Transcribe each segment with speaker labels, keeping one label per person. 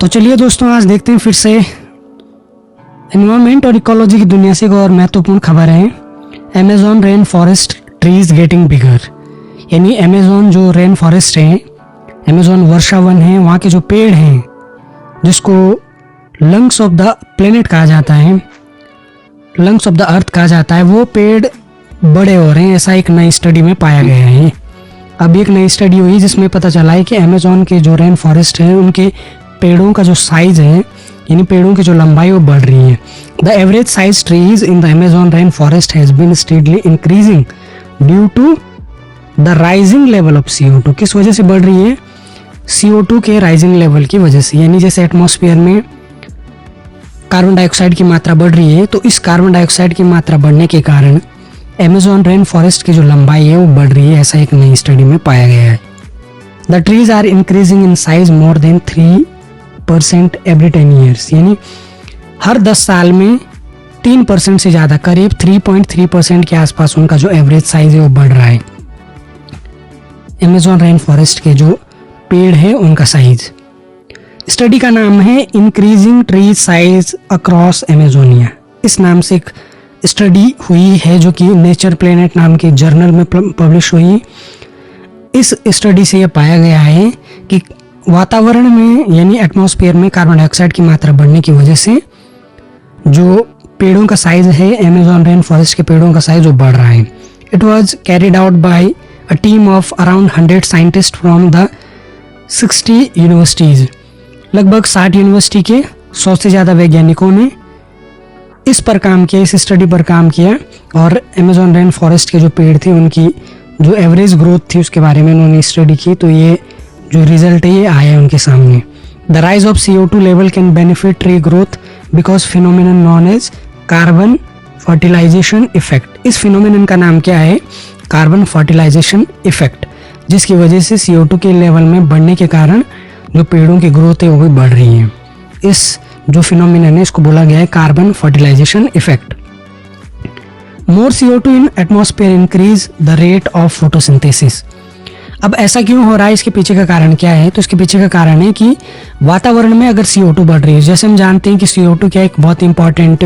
Speaker 1: तो चलिए दोस्तों, आज देखते हैं फिर से एनवायरनमेंट और इकोलॉजी की दुनिया से एक और महत्वपूर्ण खबर है। Amazon rain forest trees getting bigger, यानी अमेज़न जो रेन फॉरेस्ट है, अमेज़न वर्षा वन है, वहाँ के जो पेड़ हैं जिसको लंग्स ऑफ द प्लेनेट कहा जाता है, लंग्स ऑफ द अर्थ कहा जाता है, वो पेड़ बड़े हो रहे हैं। ऐसा एक नई स्टडी में पाया गया है। अब एक नई स्टडी हुई जिसमें पता चला है कि अमेज़न के जो रेन फॉरेस्ट है उनके पेड़ों का जो साइज है, यानी पेड़ों की जो लंबाई वो बढ़ रही है। The average size trees in the Amazon rain forest has been steadily increasing due to the rising level of CO2। किस वजह से बढ़ रही है? CO2 के राइजिंग लेवल की वजह से, यानी जैसे एटमॉस्फेयर में कार्बन डाइऑक्साइड की मात्रा बढ़ रही है, तो इस कार्बन डाइऑक्साइड की मात्रा बढ़ने के कारण अमेज़न रेन फॉरेस्ट की जो लंबाई है वो बढ़ रही है। ऐसा एक नई स्टडी में पाया गया है। The trees are increasing in size more than 3% every 10 years, यानी हर 10 साल में 3% से ज़्यादा, करीब 3.3% के आसपास उनका जो एवरेज साइज है वो बढ़ रहा है। अमेज़न रेन फॉरेस्ट के जो पेड़ है उनका साइज। स्टडी का नाम है increasing tree size across Amazonia. इस नाम से एक स्टडी हुई है जो कि नेचर प्लेनेट नाम के जर्नल में पब्लिश हुई। इस स्टडी से यह पाया गया है कि वातावरण में, यानी एटमॉस्फेयर में कार्बन डाइऑक्साइड की मात्रा बढ़ने की वजह से जो पेड़ों का साइज है, अमेज़न रेन फॉरेस्ट के पेड़ों का साइज वो बढ़ रहा है। It was carried out by a team of around 100 scientist from the 60 universities. लगभग 60 यूनिवर्सिटी के 100 से ज़्यादा वैज्ञानिकों ने इस पर काम किया, इस स्टडी पर काम किया, और अमेज़न रेन फॉरेस्ट के जो पेड़ थे उनकी जो एवरेज ग्रोथ थी उसके बारे में उन्होंने स्टडी की। तो ये जो रिजल्ट है ये आया है उनके सामने। The rise of CO2 level can benefit tree growth because phenomenon known as carbon fertilisation effect. इस फिनोमिनन का नाम क्या है? कार्बन फर्टिलाइजेशन इफेक्ट, जिसकी वजह से CO2 के लेवल में बढ़ने के कारण जो पेड़ों की ग्रोथ है वो भी बढ़ रही है। इस जो फिनोमिनन है इसको बोला गया है carbon fertilisation effect. More CO2 in atmosphere increase the rate of photosynthesis. अब ऐसा क्यों हो रहा है, इसके पीछे का कारण क्या है? तो इसके पीछे का कारण है कि वातावरण में अगर CO2 बढ़ रही है, जैसे हम जानते हैं कि CO2 क्या एक बहुत इंपॉर्टेंट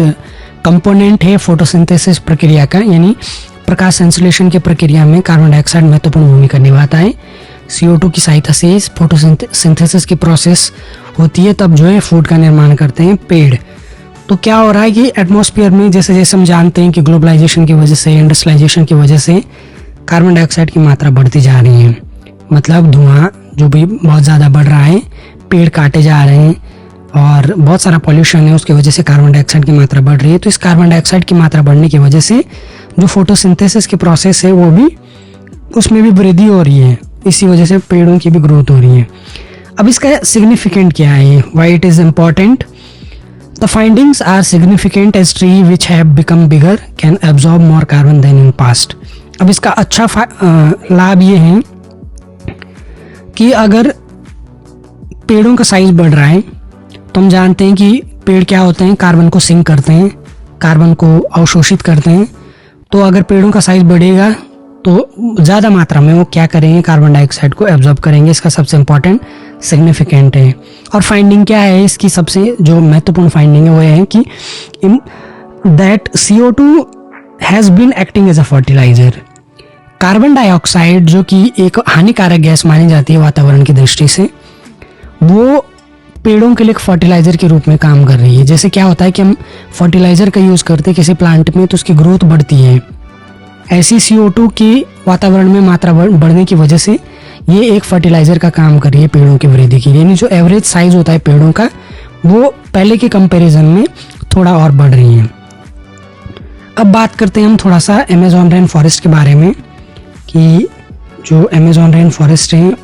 Speaker 1: कंपोनेंट है फोटोसिंथेसिस प्रक्रिया का, यानी प्रकाश संश्लेषण की प्रक्रिया में कार्बन डाइऑक्साइड महत्वपूर्ण भूमिका निभाता है। CO2 की सहायता से फोटोसिंथेसिस की प्रोसेस होती है, तब जो है फूड का निर्माण करते हैं पेड़। तो क्या हो रहा है कि एटमॉस्फेयर में जैसे जैसे हम जानते हैं कि ग्लोबलाइजेशन की वजह से, इंडस्ट्रियलाइजेशन की वजह से कार्बन डाइऑक्साइड की मात्रा बढ़ती जा रही है, मतलब धुआं जो भी बहुत ज़्यादा बढ़ रहा है, पेड़ काटे जा रहे हैं और बहुत सारा पॉल्यूशन है, उसकी वजह से कार्बन डाइऑक्साइड की मात्रा बढ़ रही है। तो इस कार्बन डाइऑक्साइड की मात्रा बढ़ने की वजह से जो फोटोसिंथेसिस की प्रोसेस है वो भी, उसमें भी वृद्धि हो रही है, इसी वजह से पेड़ों की भी ग्रोथ हो रही है। अब इसका सिग्निफिकेंट क्या है? Why it is important? The findings are significant as tree which have become bigger can absorb more carbon than in past. अब इसका अच्छा लाभ ये है कि अगर पेड़ों का साइज बढ़ रहा है, तो हम जानते हैं कि पेड़ क्या होते हैं, कार्बन को सिंक करते हैं, कार्बन को अवशोषित करते हैं। तो अगर पेड़ों का साइज बढ़ेगा तो ज़्यादा मात्रा में वो क्या करेंगे, कार्बन डाइऑक्साइड को एब्जॉर्ब करेंगे। इसका सबसे इम्पॉर्टेंट सिग्निफिकेंट है। और फाइंडिंग क्या है इसकी? सबसे जो महत्वपूर्ण फाइंडिंग है वो है कि that CO2 has been acting as a fertiliser. Carbon dioxide जो कि एक हानिकारक गैस मानी जाती है वातावरण की दृष्टि से, वो पेड़ों के लिए एक फर्टिलाइजर के रूप में काम कर रही है। जैसे क्या होता है कि हम फर्टिलाइजर का यूज़ करते हैं किसी प्लांट में तो उसकी ग्रोथ बढ़ती है, ऐसी CO2 की वातावरण में मात्रा बढ़ने की वजह से ये एक फर्टिलाइजर का काम कर रही है पेड़ों की वृद्धि की। यानी जो एवरेज साइज होता है पेड़ों का वो पहले के कंपैरिजन में थोड़ा और बढ़ रही है। अब बात करते हैं हम थोड़ा सा अमेज़न रेन फॉरेस्ट के बारे में कि जो अमेज़न रेन फॉरेस्ट है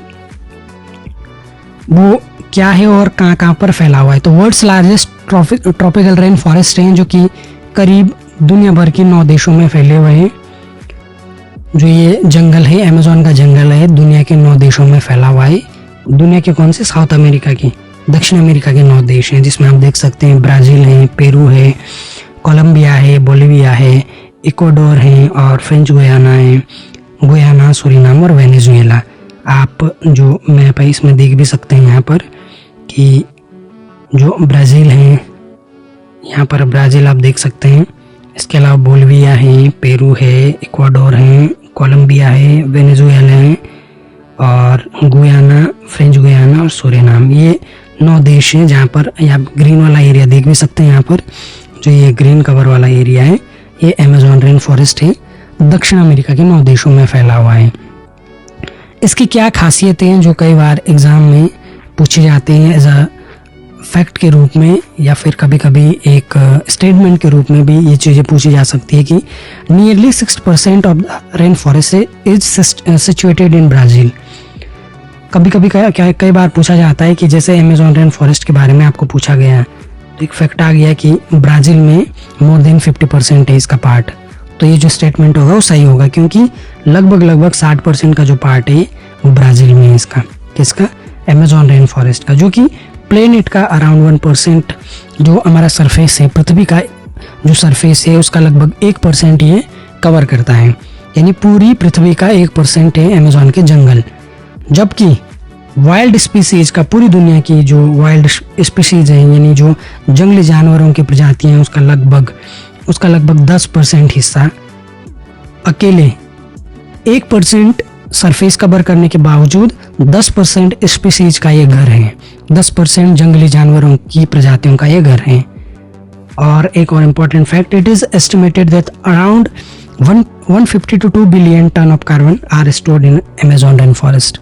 Speaker 1: वो क्या है और कहाँ कहाँ पर फैला हुआ है। तो world's largest tropical rain forest हैं जो कि करीब दुनिया भर के 9 देशों में फैले हुए हैं। जो ये जंगल है, अमेज़न का जंगल है, दुनिया के 9 देशों में फैला हुआ है। दुनिया के कौन से? साउथ अमेरिका की, दक्षिण अमेरिका के 9 देश हैं, जिसमें आप देख सकते हैं ब्राज़ील है, पेरू है, कोलंबिया है, बोलिविया है, इक्वाडोर है और फ्रेंच गुयाना है, गुयाना, सूरीनाम और वेनेजुएला। आप जो मैप है इसमें देख भी सकते हैं यहाँ पर कि जो ब्राज़ील है, यहाँ पर ब्राज़ील आप देख सकते हैं। इसके अलावा बोलिविया है, पेरू है, इक्वाडोर है, कोलंबिया है, वेनेजुएला है और गुयाना, फ्रेंच गुयाना और सूरीनाम। ये 9 देश हैं जहाँ पर आप ग्रीन वाला एरिया देख भी सकते हैं। यहाँ पर जो ये ग्रीन कवर वाला एरिया है ये अमेज़न रेन फॉरेस्ट है, दक्षिण अमेरिका के 9 देशों में फैला हुआ है। इसकी क्या खासियतें हैं जो कई बार एग्ज़ाम में पूछे जाते हैं एज अ फैक्ट के रूप में, या फिर कभी कभी एक स्टेटमेंट के रूप में भी ये चीज़ें पूछी जा सकती है कि nearly 60% of the rain forest is situated in Brazil. कभी कभी कई बार पूछा जाता है कि जैसे अमेज़न रेन फॉरेस्ट के बारे में आपको पूछा गया तो एक फैक्ट आ गया कि ब्राज़ील में मोर देन 50% है इसका पार्ट, तो ये जो स्टेटमेंट होगा वो सही होगा, क्योंकि लगभग 60% का जो पार्ट है वो ब्राज़ील में है इसका, किसका, अमेज़न रेन फॉरेस्ट का, जो कि प्लेनेट का अराउंड 1% जो हमारा सरफेस है, पृथ्वी का जो सरफेस है उसका लगभग 1% ये कवर करता है, यानी पूरी पृथ्वी का 1% है अमेज़न के जंगल। जबकि वाइल्ड स्पीसीज का, पूरी दुनिया की जो वाइल्ड स्पीसीज है यानी जो जंगली जानवरों की प्रजातियां हैं उसका लगभग 10% हिस्सा अकेले 1% सरफेस कवर करने के बावजूद 10% स्पीसीज का ये घर है, 10% जंगली जानवरों की प्रजातियों का ये घर है। और एक और important fact, it is estimated that around 150 to 2 billion ton of carbon are stored in Amazon rain forest.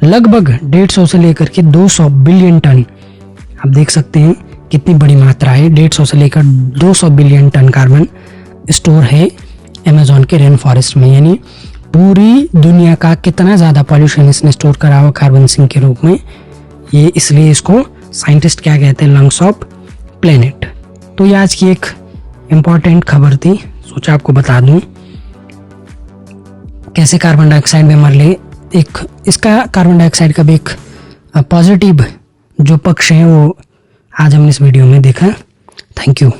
Speaker 1: लगभग 150 से लेकर के 200 बिलियन टन, आप देख सकते हैं कितनी बड़ी मात्रा है, 150 से लेकर 200 बिलियन टन कार्बन स्टोर है अमेज़न के रेन फॉरेस्ट में। यानी पूरी दुनिया का कितना ज़्यादा पॉल्यूशन इसने स्टोर करा हुआ कार्बन सिंक के रूप में, ये इसलिए इसको साइंटिस्ट क्या कहते हैं, लंग्स ऑफ प्लेनेट। तो ये आज की एक इम्पॉर्टेंट खबर थी, सोचा आपको बता दूं कैसे कार्बन डाइऑक्साइड में मर ले। एक इसका कार्बन डाइऑक्साइड का भी एक पॉजिटिव जो पक्ष है वो आज हमने इस वीडियो में देखा। Thank you.